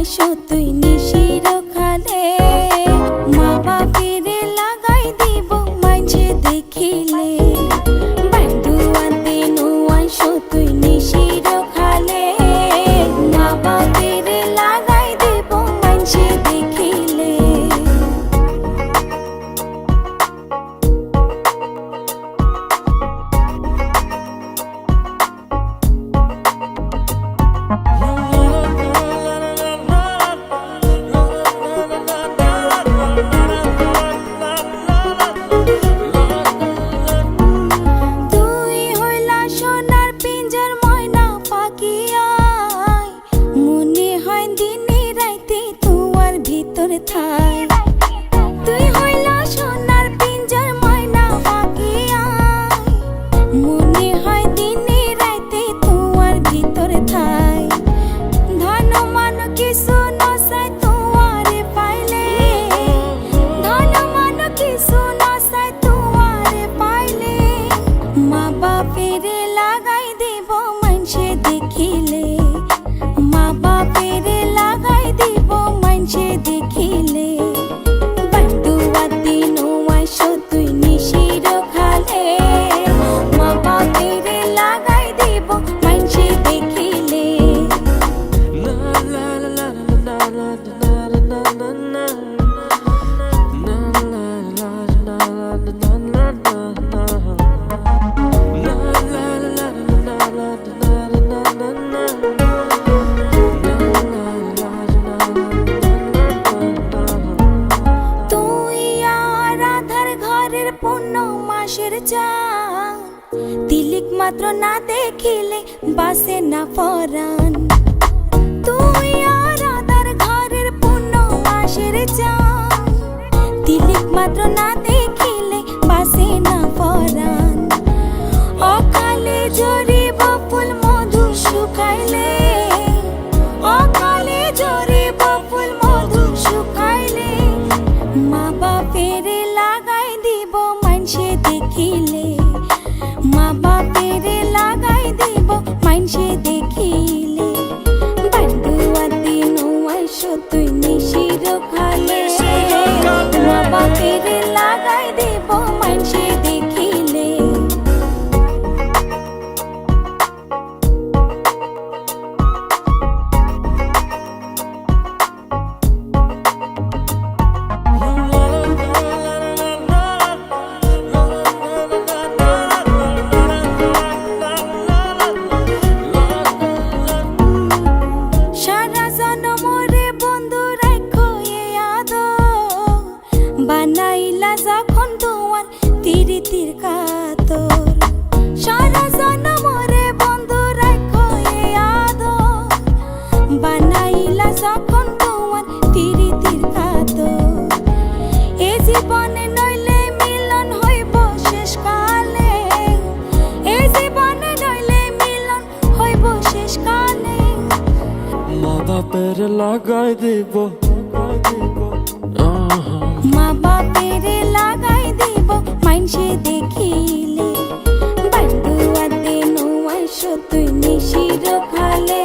আইসো তুই নিশির খালে মা বাপেরে লাগাই দিব মাঝে দেখিলে বান্ধুয়াতে নো আইসো তুই নিশির খালে মা বাপেরে লাগাই দিব মাঝে দেখিলে তুই হইলা সোনার পিঞ্জর ময়না পাখি মনে হয় দিনে রাইতে তোমার ভিতরে থাই ধন মান কিছু নসাই তোমারে পাইলে ধন মান কিছু নসাই তোমারে পাইলে মা বাপেরে লাগাই দেব মানসে দেখিলে মা বাপেরে লাগাই দিব মানসে দেখিলে বান্ধুয়াতে নো আইসো তুই নিশির খালে মা বাপেরে লাগাই দিব মানসে দেখিলে তিলিক মাত্র না দেখিলে বাসে না পরাণ তুই আর আদার ঘরের পূর্ণ মাসের চান তিলিক মাত্র না দেখিলে বাসে না পরাণ অকালে জরিব ফুল মধু শুকাইলে অকালে জরিব ফুল মধু শুকাইলে মা বাপেরে লাগাই দিব মানসে দেখিলে মা বাপেরে লাগাই দিব মানসে দেখিলে বান্ধুয়াতে নো আইসো তুই নিশির খালে মা বাপেরে লাগাই দিব মানসে দেখিলে বানাইলা যখন তোমার তিরিতির কাতর সারা জনমরে বন্ধু রাখো এ আদর বানাইলা যখন তোমার তিরিতির কাতর এ জীবনে নইলে মিলন হইব শেষকালে এ জীবনে নইলে মিলন হইব শেষকালে মা বাপের লাগাই দিব মা বাপেরে লাগাই দিব মানসে দেখিলে বান্ধুয়াতে নো আইসো তুই নিশির খালে